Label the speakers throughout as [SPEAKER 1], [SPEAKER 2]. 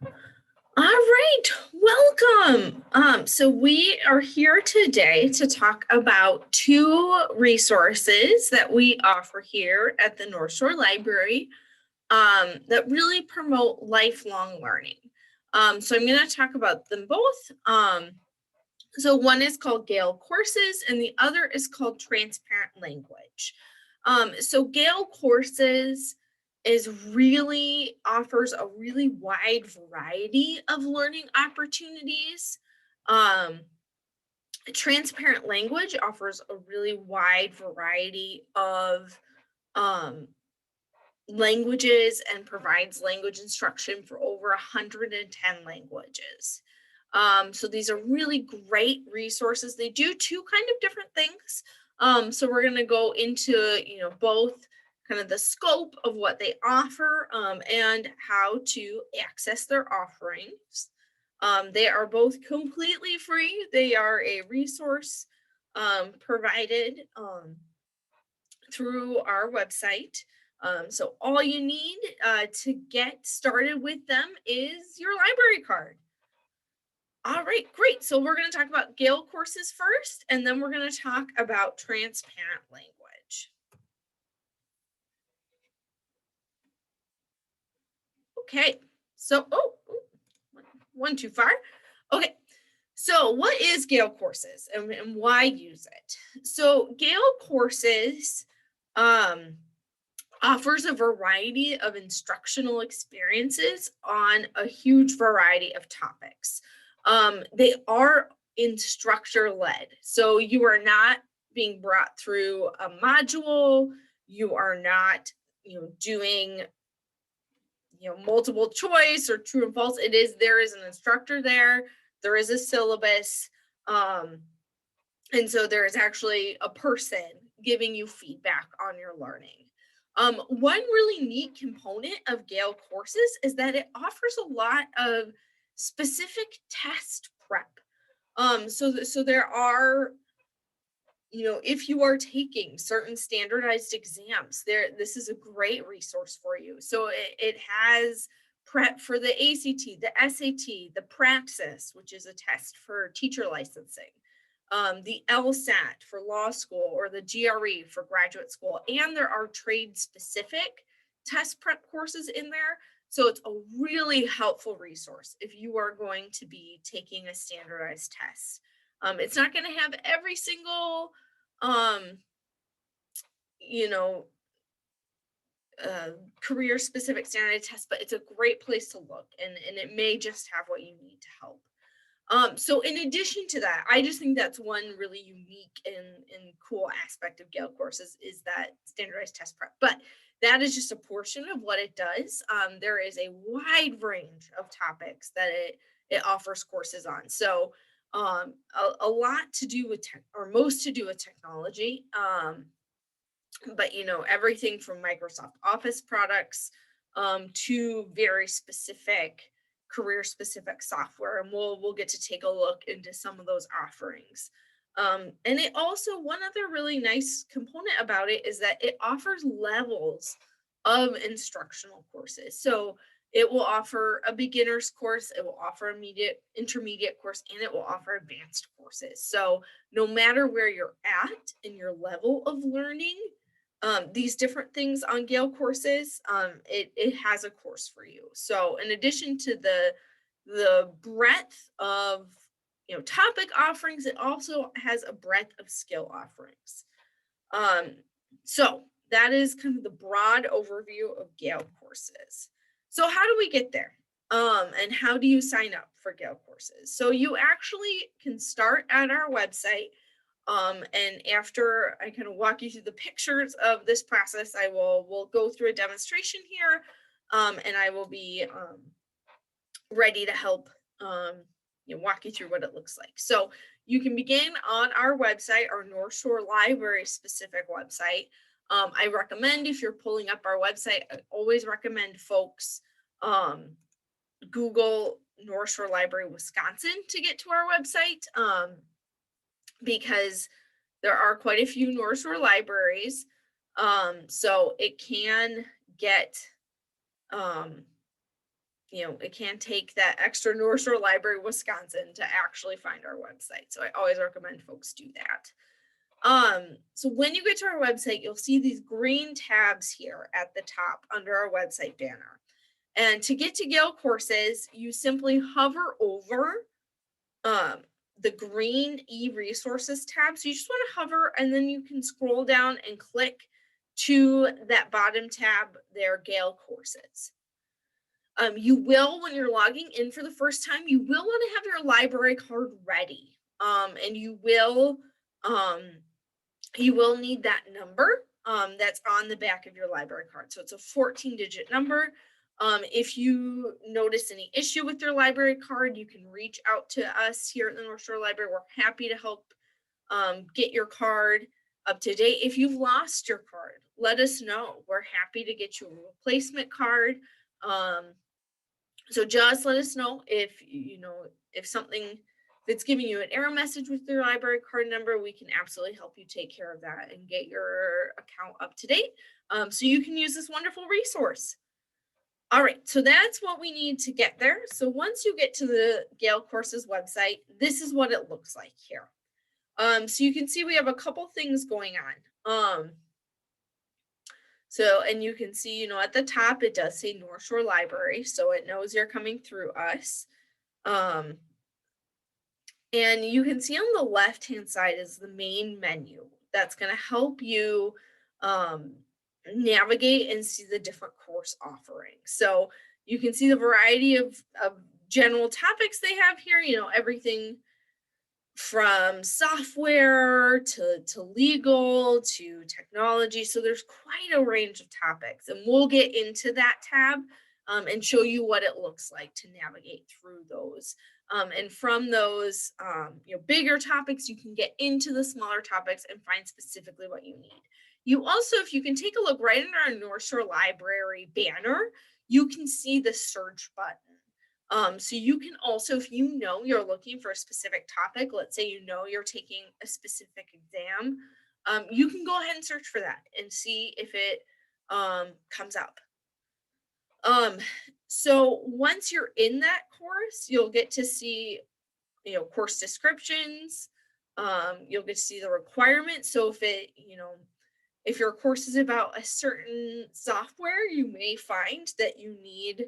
[SPEAKER 1] All right, welcome. So we are here today to talk about two resources that we offer here at the North Shore Library that really promote lifelong learning. So I'm going to talk about them both. So one is called Gale Courses and the other is called Transparent Language. So Gale Courses offers a really wide variety of learning opportunities. Um, Transparent Language offers a really wide variety of um, languages and provides language instruction for over 110 languages. So these are really great resources. They do two kind of different things. So we're going to go into, both kind of the scope of what they offer and how to access their offerings. They are both completely free. They are a resource provided through our website. So all you need to get started with them is your library card. All right, great. So we're going to talk about Gale courses first, and then we're going to talk about transparent language. Okay, so, one too far. Okay, so what is Gale courses and why use it? So Gale courses offers a variety of instructional experiences on a huge variety of topics. They are instructor led, so you are not being brought through a module. You are not, doing, multiple choice or true and false. There is an instructor there. There is a syllabus. And so there is actually a person giving you feedback on your learning. One really neat component of Gale courses is that it offers a lot of specific test prep. So there are, if you are taking certain standardized exams, this is a great resource for you. So it has prep for the ACT, the SAT, the Praxis, which is a test for teacher licensing, the LSAT for law school, or the GRE for graduate school. And there are trade specific test prep courses in there. So it's a really helpful resource if you are going to be taking a standardized test. It's not going to have every single, you know, career specific standardized test, but it's a great place to look, and it may just have what you need to help. So in addition to that, I just think that's one really unique and cool aspect of Gale courses is that standardized test prep. But that is just a portion of what it does. There is a wide range of topics that it offers courses on. So a lot to do with most to do with technology. But everything from Microsoft Office products to very specific career specific software, and we'll get to take a look into some of those offerings. And it also, one other really nice component about it is that it offers levels of instructional courses. So it will offer a beginner's course, it will offer a intermediate course, and it will offer advanced courses. So no matter where you're at in your level of learning, these different things on Gale courses, it has a course for you. So in addition to the breadth of topic offerings, it also has a breadth of skill offerings. So that is kind of the broad overview of Gale courses. So how do we get there? And how do you sign up for Gale courses? So you actually can start at our website. And after I kind of walk you through the pictures of this process, we'll go through a demonstration here, and I will be ready to help walk you through what it looks like. So you can begin on our website, our North Shore Library specific website. I recommend, if you're pulling up our website, I always recommend folks Google North Shore Library Wisconsin to get to our website. Because there are quite a few North Shore libraries. So it can get it can take that extra North Shore Library, Wisconsin to actually find our website. So I always recommend folks do that. So when you get to our website, you'll see these green tabs here at the top under our website banner. And to get to Gale courses, you simply hover over the green e-resources tab. So you just want to hover and then you can scroll down and click to that bottom tab there, Gale courses. You will, when you're logging in for the first time, you will want to have your library card ready. And you will need that number that's on the back of your library card. So it's a 14-digit number. If you notice any issue with your library card, you can reach out to us here at the North Shore Library. We're happy to help get your card up to date. If you've lost your card, let us know. We're happy to get you a replacement card. So just let us know if something that's giving you an error message with your library card number. We can absolutely help you take care of that and get your account up to date, so you can use this wonderful resource. All right, so that's what we need to get there. So once you get to the Gale Courses website, this is what it looks like here. So you can see we have a couple things going on. So, and you can see, at the top, it does say North Shore Library, so it knows you're coming through us. And you can see on the left-hand side is the main menu. That's going to help you navigate and see the different course offerings. So you can see the variety of general topics they have here, everything from software to legal to technology. So there's quite a range of topics, and we'll get into that tab and show you what it looks like to navigate through those. And from those bigger topics, you can get into the smaller topics and find specifically what you need. You also, if you can take a look right in our North Shore Library banner, you can see the search button. So you can also, if you're looking for a specific topic, let's say you're taking a specific exam, you can go ahead and search for that and see if it comes up. So once you're in that course, you'll get to see, course descriptions. You'll get to see the requirements. So if your course is about a certain software, you may find that you need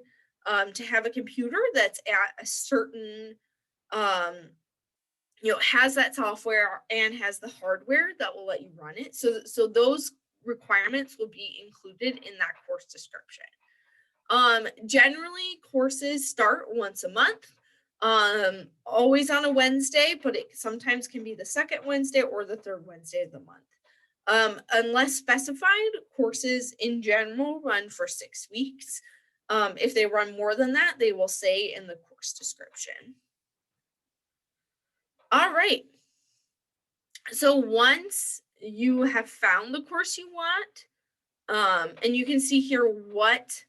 [SPEAKER 1] to have a computer that's at a certain, has that software and has the hardware that will let you run it. So those requirements will be included in that course description. Generally, courses start once a month, always on a Wednesday, but it sometimes can be the second Wednesday or the third Wednesday of the month. Unless specified, courses in general run for 6 weeks. If they run more than that, they will say in the course description. All right. So once you have found the course you want, and you can see here what,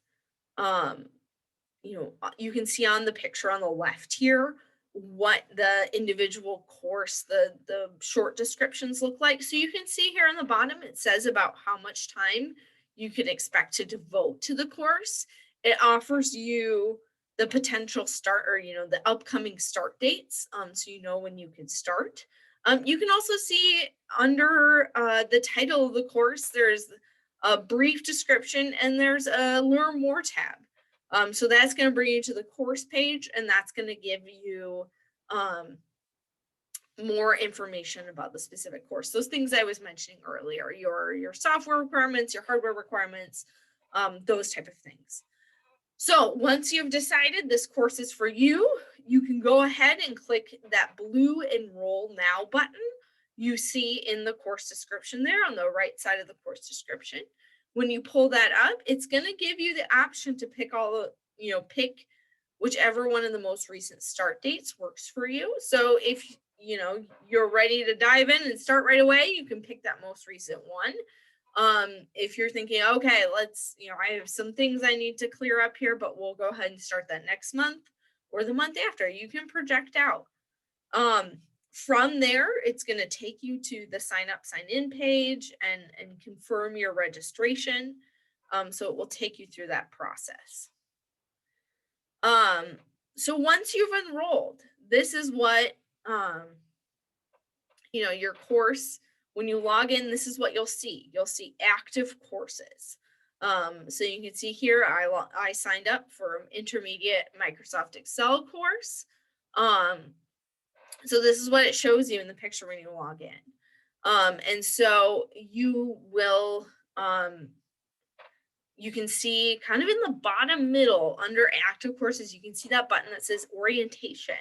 [SPEAKER 1] you can see on the picture on the left here what the individual course, the short descriptions look like. So you can see here on the bottom, it says about how much time you can expect to devote to the course. It offers you the potential start, or the upcoming start dates, so when you can start. You can also see under the title of the course, there's a brief description and there's a learn more tab. So that's going to bring you to the course page, and that's going to give you more information about the specific course. Those things I was mentioning earlier, your software requirements, your hardware requirements, those type of things. So once you've decided this course is for you, you can go ahead and click that blue Enroll Now button you see in the course description there on the right side of the course description. When you pull that up, it's going to give you the option to pick pick whichever one of the most recent start dates works for you. So if you're ready to dive in and start right away, you can pick that most recent one. If you're thinking, okay, let's, I have some things I need to clear up here, but we'll go ahead and start that next month or the month after, you can project out. From there, it's going to take you to the sign up, sign in page and confirm your registration. So it will take you through that process. Um, so once you've enrolled, this is what your course, when you log in, this is what you'll see. You'll see active courses. So you can see here, I signed up for an intermediate Microsoft Excel course. So this is what it shows you in the picture when you log in. And so you can see kind of in the bottom middle under active courses, you can see that button that says orientation.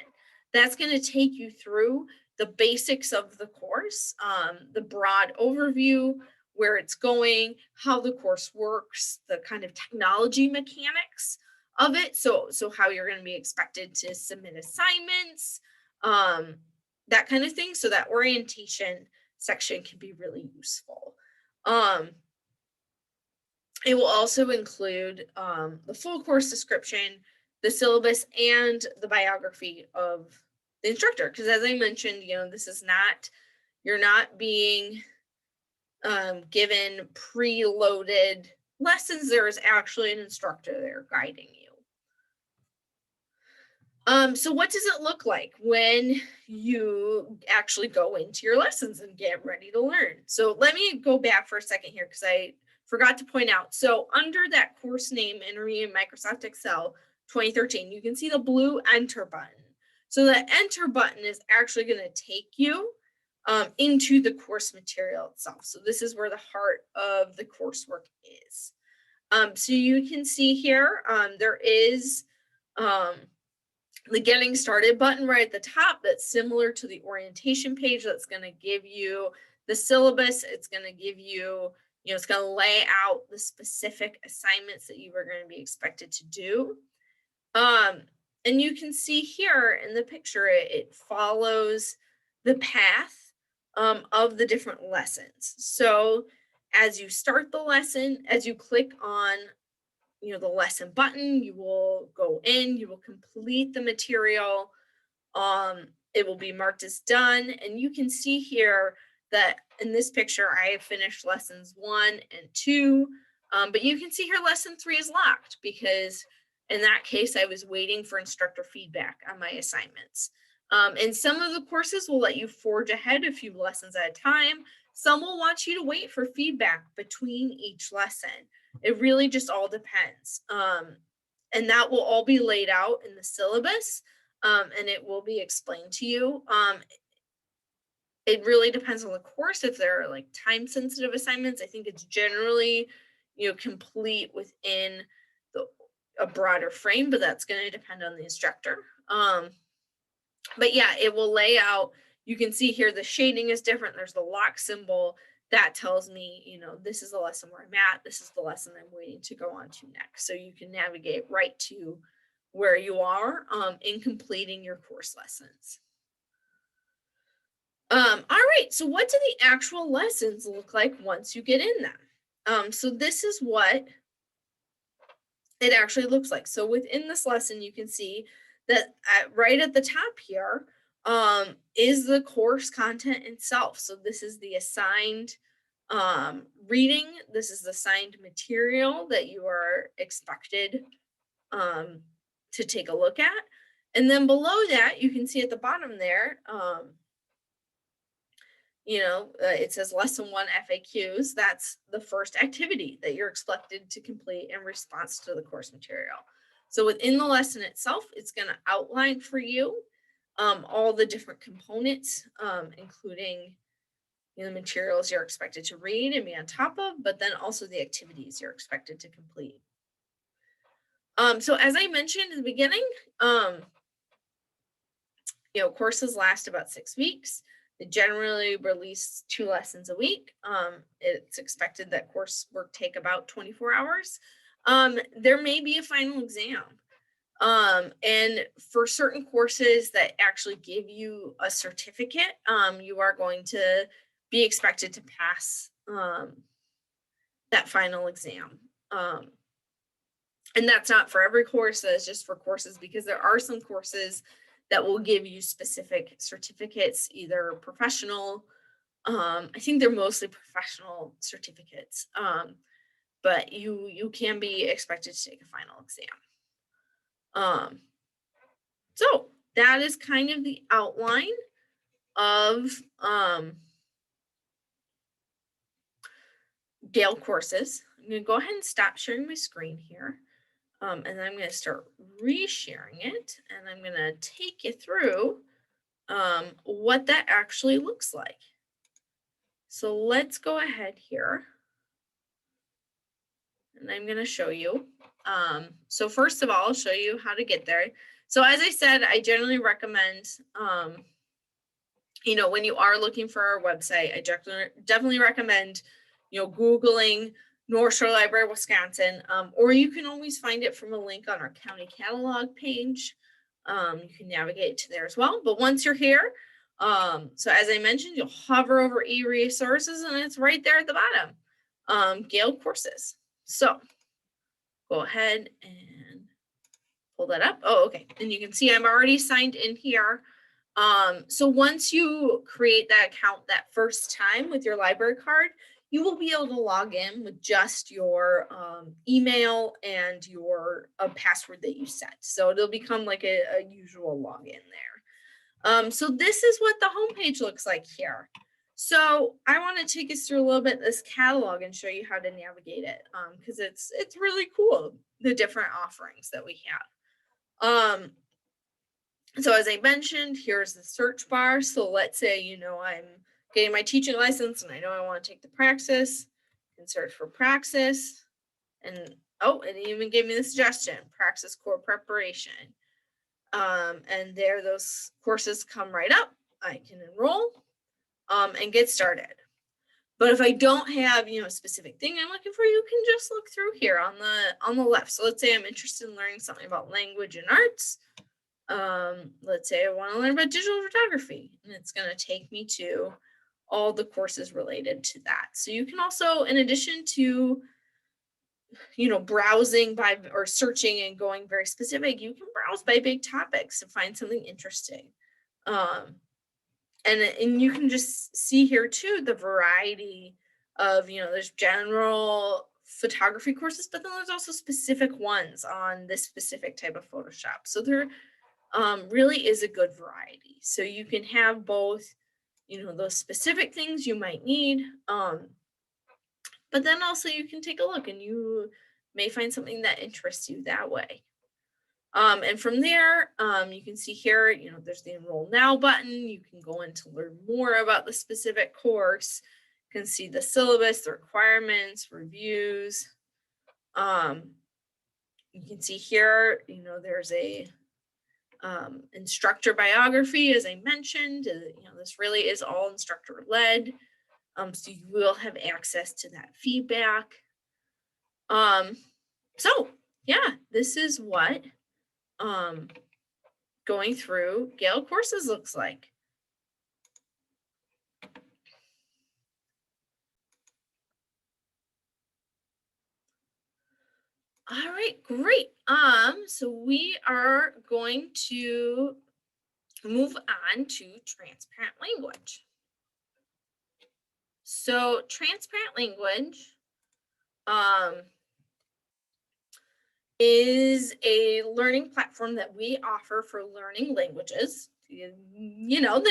[SPEAKER 1] That's going to take you through the basics of the course, the broad overview, where it's going, how the course works, the kind of technology mechanics of it. So how you're going to be expected to submit assignments, that kind of thing. So that orientation section can be really useful. It will also include the full course description, the syllabus, and the biography of the instructor. Because as I mentioned, this is not, you're not being given preloaded lessons. There is actually an instructor there guiding you. So what does it look like when you actually go into your lessons and get ready to learn? So let me go back for a second here because I forgot to point out. So under that course name, Intermediate Microsoft Excel 2013, you can see the blue enter button. So the enter button is actually going to take you into the course material itself. So this is where the heart of the coursework is. So you can see here, there is the getting started button right at the top that's similar to the orientation page. That's going to give you the syllabus. It's going to give you, it's going to lay out the specific assignments that you are going to be expected to do. And you can see here in the picture, it follows the path of the different lessons. So as you start the lesson, as you click on the lesson button, you will go in, you will complete the material. It will be marked as done. And you can see here that in this picture, I have finished lessons 1 and 2. But you can see here lesson 3 is locked because in that case, I was waiting for instructor feedback on my assignments. And some of the courses will let you forge ahead a few lessons at a time. Some will want you to wait for feedback between each lesson. It really just all depends. And that will all be laid out in the syllabus, and it will be explained to you. It really depends on the course. If there are like time sensitive assignments, I think it's generally, complete within a broader frame, but that's going to depend on the instructor. But yeah, it will lay out. You can see here the shading is different. There's the lock symbol. That tells me, this is the lesson where I'm at. This is the lesson I'm waiting to go on to next. So you can navigate right to where you are in completing your course lessons. All right, so what do the actual lessons look like once you get in them? So this is what it actually looks like. So within this lesson, you can see that right at the top here is the course content itself. So this is the assigned reading. This is the assigned material that you are expected to take a look at. And then below that, you can see at the bottom there, it says lesson 1 FAQs. That's the first activity that you're expected to complete in response to the course material. So within the lesson itself, it's going to outline for you all the different components, including the materials you're expected to read and be on top of, but then also the activities you're expected to complete. So as I mentioned in the beginning, courses last about 6 weeks. They generally release 2 lessons a week. It's expected that coursework take about 24 hours. There may be a final exam. And for certain courses that actually give you a certificate, you are going to be expected to pass that final exam. And that's not for every course, that's just for courses, because there are some courses that will give you specific certificates, either professional. I think they're mostly professional certificates, but you can be expected to take a final exam. Um, so that is kind of the outline of Gale courses. I'm going to go ahead and stop sharing my screen here. And then I'm going to start resharing it, and I'm going to take you through what that actually looks like. So let's go ahead here, and I'm going to show you. So first of all, I'll show you how to get there. So as I said, I generally recommend, when you are looking for our website, I definitely recommend, Googling North Shore Library, Wisconsin, or you can always find it from a link on our county catalog page. You can navigate to there as well. But once you're here, so as I mentioned, you'll hover over e-resources and it's right there at the bottom, Gale courses. So go ahead and pull that up. Oh, okay. And you can see I'm already signed in here. So once you create that account that first time with your library card, you will be able to log in with just your email and your password that you set. So it'll become like a usual login there. So this is what the homepage looks like here. So I want to take us through a little bit of this catalog and show you how to navigate it, because it's really cool, the different offerings that we have. So as I mentioned, here's the search bar. So let's say, I'm getting my teaching license and I know I want to take the praxis, and search for praxis. And it even gave me the suggestion, praxis core preparation. And there those courses come right up. I can enroll and get started. But if I don't have, a specific thing I'm looking for, you can just look through here on the left. So let's say I'm interested in learning something about language and arts. Let's say I want to learn about digital photography, and it's going to take me to all the courses related to that. So you can also, in addition to, browsing by or searching and going very specific, you can browse by big topics to find something interesting. And you can just see here too, the variety of, there's general photography courses, but then there's also specific ones on this specific type of Photoshop. So there really is a good variety. So you can have both, those specific things you might need, but then also you can take a look and you may find something that interests you that way. And from there, you can see here, there's the Enroll Now button. You can go in to learn more about the specific course. You can see the syllabus, the requirements, reviews. You can see here, there's a instructor biography, as I mentioned. This really is all instructor led. So you will have access to that feedback. So yeah, this is what going through Gale courses looks like. All right, great. So we are going to move on to transparent language. So transparent language is a learning platform that we offer for learning languages. The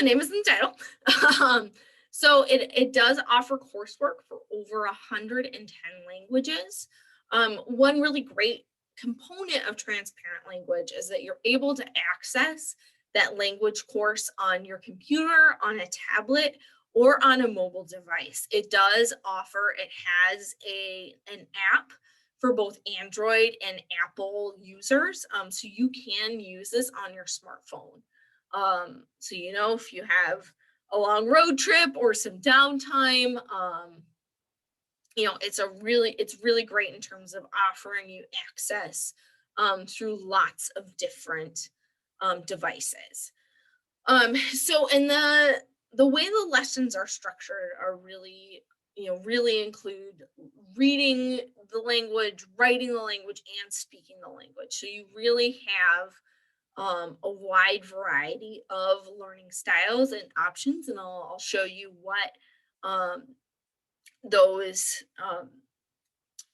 [SPEAKER 1] name is in the title. So it does offer coursework for over 110 languages. One really great component of transparent language is that you're able to access that language course on your computer, on a tablet, or on a mobile device. It has an app for both Android and Apple users. So you can use this on your smartphone. So, if you have a long road trip or some downtime, it's really great in terms of offering you access through lots of different devices. So in the way the lessons are structured are really include reading the language, writing the language, and speaking the language. So you really have a wide variety of learning styles and options, and I'll show you what those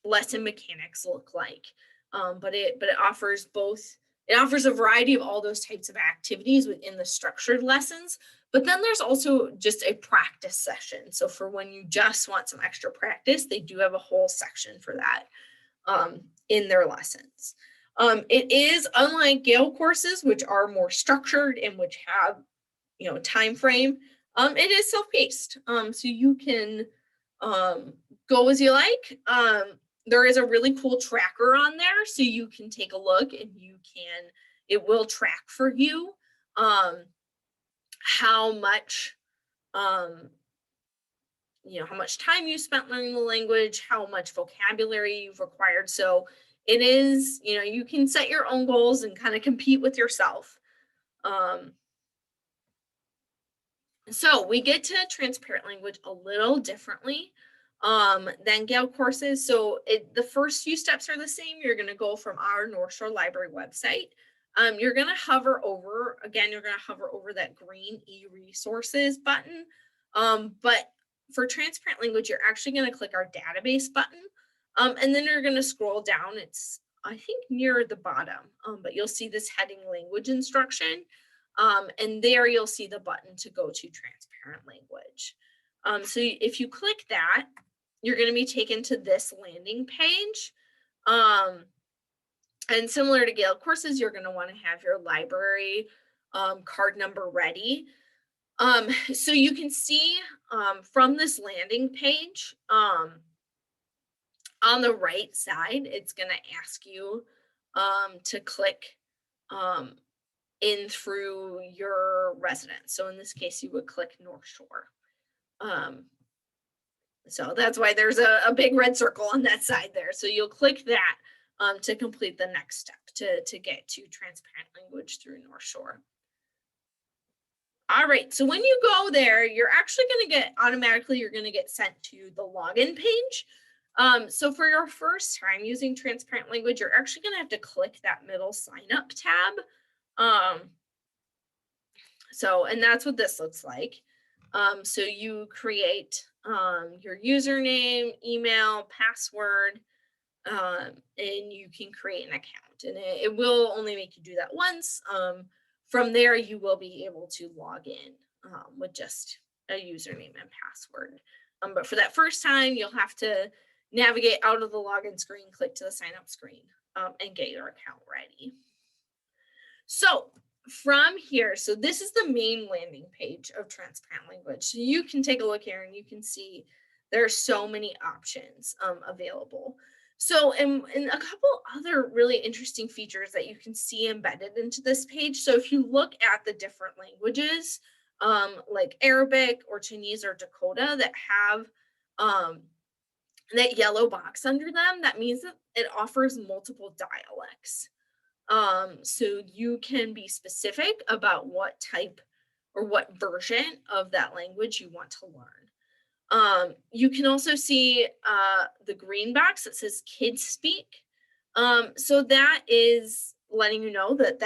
[SPEAKER 1] lesson mechanics look like. But it offers both It offers a variety of all those types of activities within the structured lessons, but then there's also just a practice session. So for when you just want some extra practice, they do have a whole section for that in their lessons. It is unlike Gale courses, which are more structured and which have, time frame. It is self-paced, so you can go as you like. There is a really cool tracker on there, so you can take a look and it will track for you how much how much time you spent learning the language, how much vocabulary you've required. So it is, you can set your own goals and kind of compete with yourself. So we get to transparent language a little differently than Gale courses. So the first few steps are the same. You're going to go from our North Shore Library website. You're going to hover over that green e-resources button. But for transparent language, you're actually going to click our database button. And then you're going to scroll down. It's, I think, near the bottom, but you'll see this heading language instruction. And there you'll see the button to go to transparent language. So if you click that, you're going to be taken to this landing page. And similar to Gale courses, you're going to want to have your library card number ready. So you can see from this landing page, on the right side, it's going to ask you to click in through your residence. So in this case, you would click North Shore. So that's why there's a big red circle on that side there. So you'll click that to complete the next step to get to transparent language through North Shore. All right, so when you go there, you're actually going to get sent to the login page. So for your first time using transparent language, you're actually going to have to click that middle sign up tab. And that's what this looks like. So you create your username, email, password, and you can create an account, and it will only make you do that once. From there, you will be able to log in with just a username and password. But for that first time, you'll have to navigate out of the login screen, click to the sign up screen, and get your account ready. So from here, so this is the main landing page of transparent language. So you can take a look here and you can see there are so many options available. So and a couple other really interesting features that you can see embedded into this page. So if you look at the different languages, like Arabic or Chinese or Dakota that have that yellow box under them, that means that it offers multiple dialects. So you can be specific about what type or what version of that language you want to learn. You can also see the green box that says kids speak. So that is letting you know that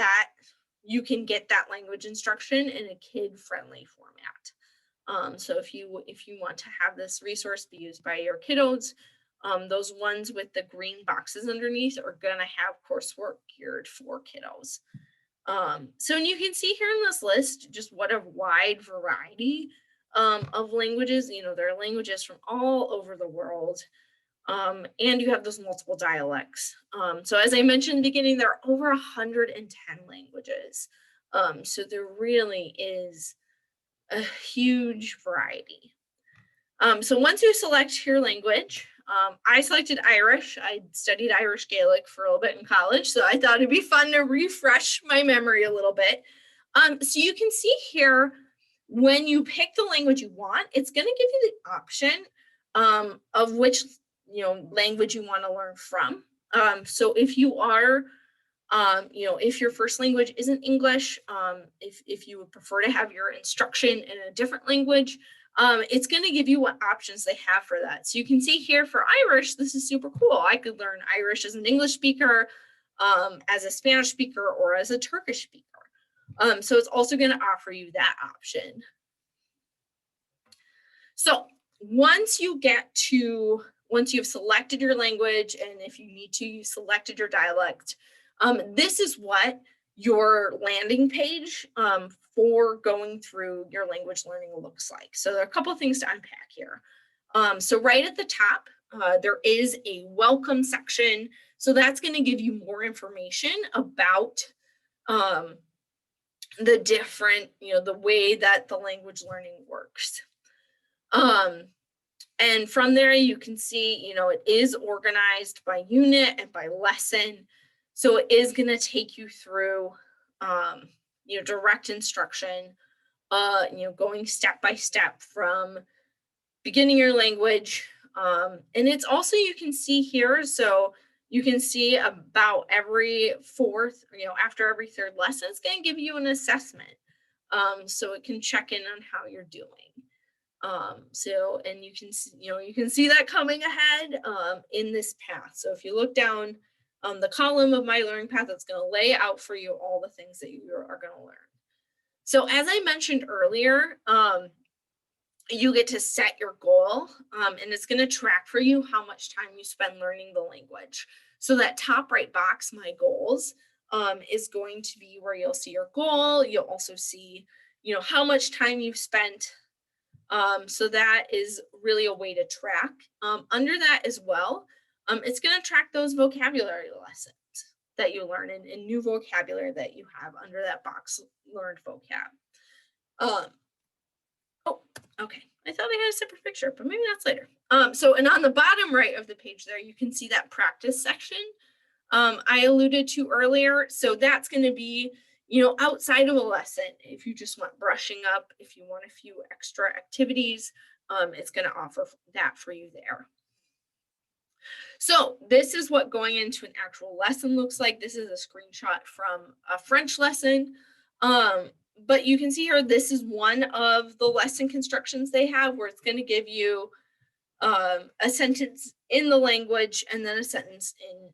[SPEAKER 1] you can get that language instruction in a kid-friendly format. So if you want to have this resource be used by your kiddos, those ones with the green boxes underneath are going to have coursework geared for kiddos. So and you can see here in this list just what a wide variety of languages. There are languages from all over the world, and you have those multiple dialects. So as I mentioned in the beginning, there are over 110 languages. So there really is a huge variety. So once you select your language, I selected Irish. I studied Irish Gaelic for a little bit in college, so I thought it'd be fun to refresh my memory a little bit. So you can see here, when you pick the language you want, it's going to give you the option of which language you want to learn from. So if you are, if your first language isn't English, if you would prefer to have your instruction in a different language, it's going to give you what options they have for that. So you can see here for Irish, this is super cool. I could learn Irish as an English speaker, as a Spanish speaker, or as a Turkish speaker. So it's also going to offer you that option. So once you've selected your language, and if you need to, you selected your dialect, This is what your landing page for going through your language learning looks like. So there are a couple of things to unpack here. So right at the top, there is a welcome section. So that's going to give you more information about the different, the way that the language learning works. And from there, you can see, it is organized by unit and by lesson. So it is going to take you through, direct instruction, going step by step from beginning your language. And it's also, you can see here, so you can see about every fourth, after every third lesson, it's going to give you an assessment. So it can check in on how you're doing. And you can see, you can see that coming ahead in this path. So if you look down the column of my learning path, it's going to lay out for you all the things that you are going to learn. So as I mentioned earlier, you get to set your goal, and it's going to track for you how much time you spend learning the language. So that top right box, my goals, is going to be where you'll see your goal. You'll also see, how much time you've spent. So that is really a way to track. Under that as well, it's going to track those vocabulary lessons that you learn and new vocabulary that you have under that box, learned vocab. Oh, okay. I thought I had a separate picture, but maybe that's later. And on the bottom right of the page there, you can see that practice section I alluded to earlier. So that's going to be, outside of a lesson, if you just want brushing up, if you want a few extra activities, it's going to offer that for you there. So this is what going into an actual lesson looks like. This is a screenshot from a French lesson. But you can see here, this is one of the lesson constructions they have where it's going to give you a sentence in the language and then a sentence in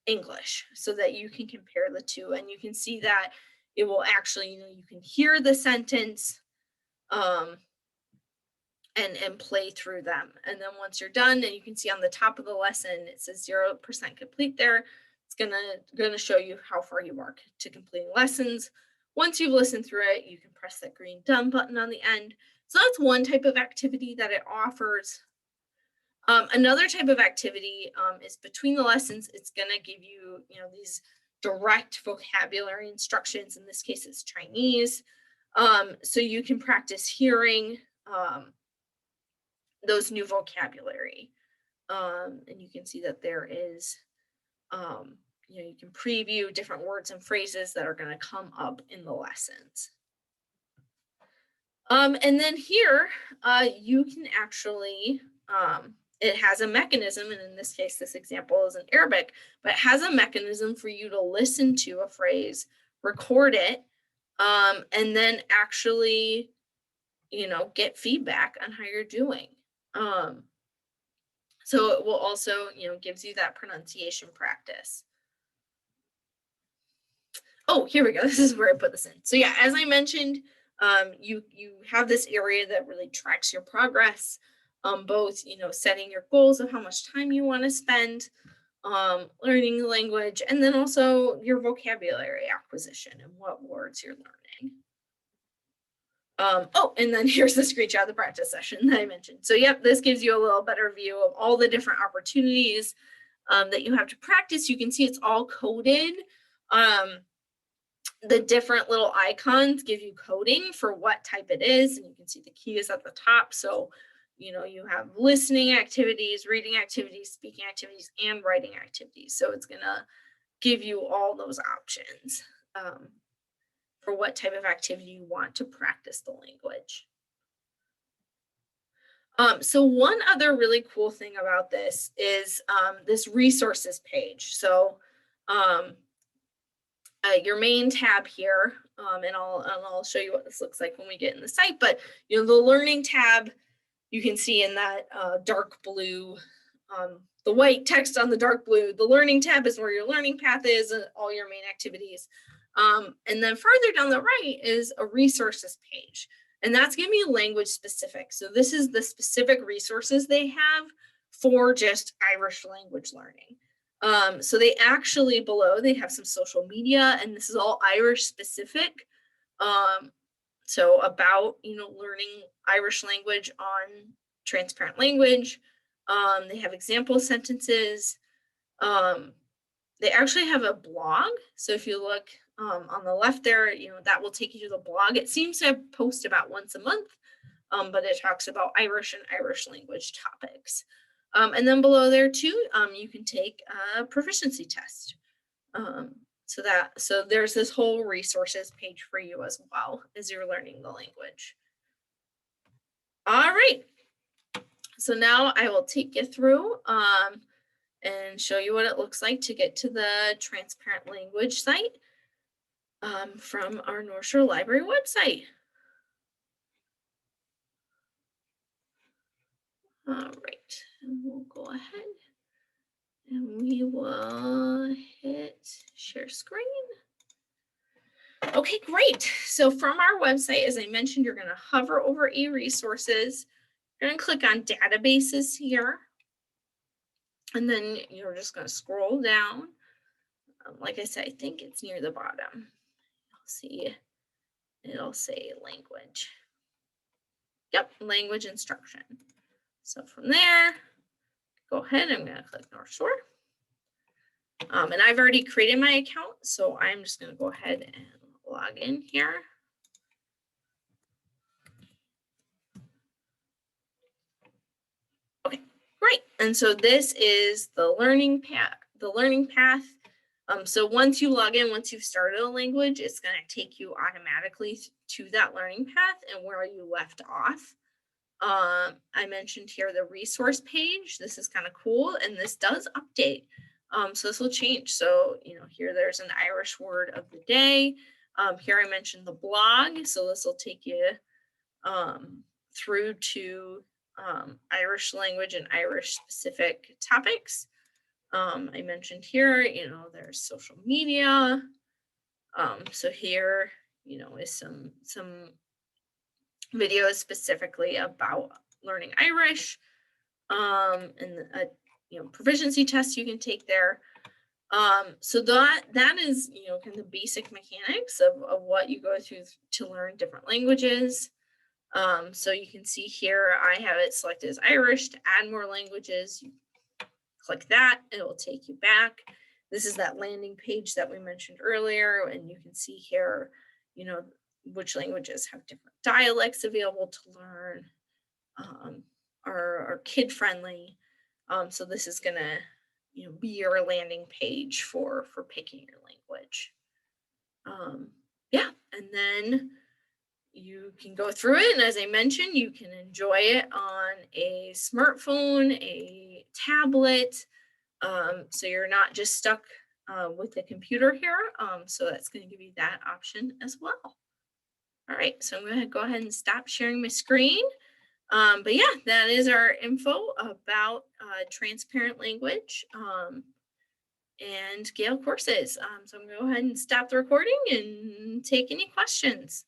[SPEAKER 1] English so that you can compare the two. And you can see that it will actually, you can hear the sentence and play through them. And then once you're done, and you can see on the top of the lesson, it says 0% complete there. It's gonna show you how far you are to completing lessons. Once you've listened through it, you can press that green done button on the end. So that's one type of activity that it offers. Another type of activity is between the lessons. It's gonna give you, these direct vocabulary instructions. In this case, it's Chinese. So you can practice hearing those new vocabulary. And you can see that there is, you can preview different words and phrases that are going to come up in the lessons. And then here, you can actually, it has a mechanism, and in this case, this example is in Arabic, but it has a mechanism for you to listen to a phrase, record it, and then actually, get feedback on how you're doing. So it will also, gives you that pronunciation practice. Oh, here we go. This is where I put this in. So yeah, as I mentioned, you have this area that really tracks your progress, both, setting your goals of how much time you want to spend learning the language, and then also your vocabulary acquisition and what words you're learning. And then here's the screenshot of the practice session that I mentioned. So yep, this gives you a little better view of all the different opportunities that you have to practice. You can see it's all coded. The different little icons give you coding for what type it is, and you can see the key is at the top. So, you have listening activities, reading activities, speaking activities, and writing activities. So it's gonna give you all those options for what type of activity you want to practice the language. So one other really cool thing about this is this resources page. So your main tab here, and I'll show you what this looks like when we get in the site, but the learning tab, you can see in that dark blue, the white text on the dark blue, the learning tab is where your learning path is and all your main activities. And then further down the right is a resources page, and that's going to be language specific. So this is the specific resources they have for just Irish language learning. So they actually below, they have some social media, and this is all Irish specific. Um, so about, learning Irish language on transparent language. They have example sentences. Um, they actually have a blog. So if you look on the left there, that will take you to the blog. It seems to post about once a month, but it talks about Irish and Irish language topics. And then below there too, you can take a proficiency test. So there's this whole resources page for you as well as you're learning the language. All right. So now I will take you through and show you what it looks like to get to the transparent language site from our North Shore Library website. All right, and we'll go ahead and we will hit share screen. Okay, great. So from our website, as I mentioned, you're going to hover over e-resources. You're going to click on databases here. And then you're just going to scroll down. Like I said, I think it's near the bottom. You'll see it'll say language. Yep, language instruction. So from there, go ahead. I'm going to click North Shore. And I've already created my account, so I'm just going to go ahead and log in here. Okay, great. And so this is the learning path. So once you log in, once you've started a language, it's going to take you automatically to that learning path and where you left off. I mentioned here the resource page. This is kind of cool, and this does update. So this will change. So, here there's an Irish word of the day. Here I mentioned the blog. So this will take you through to Irish language and Irish specific topics. I mentioned here, there's social media. So here, is some videos specifically about learning Irish, and proficiency tests you can take there. So that is, kind of the basic mechanics of what you go through to learn different languages. So you can see here, I have it selected as Irish. To add more languages, you click that, it will take you back. This is that landing page that we mentioned earlier, and you can see here, which languages have different dialects available to learn, are kid friendly. So this is gonna, be your landing page for picking your language. Yeah, and then you can go through it, and as I mentioned, you can enjoy it on a smartphone, a tablet, so you're not just stuck with the computer here. So that's going to give you that option as well. All right, so I'm going to go ahead and stop sharing my screen. But yeah, that is our info about transparent language and Gale courses. So I'm going to go ahead and stop the recording and take any questions.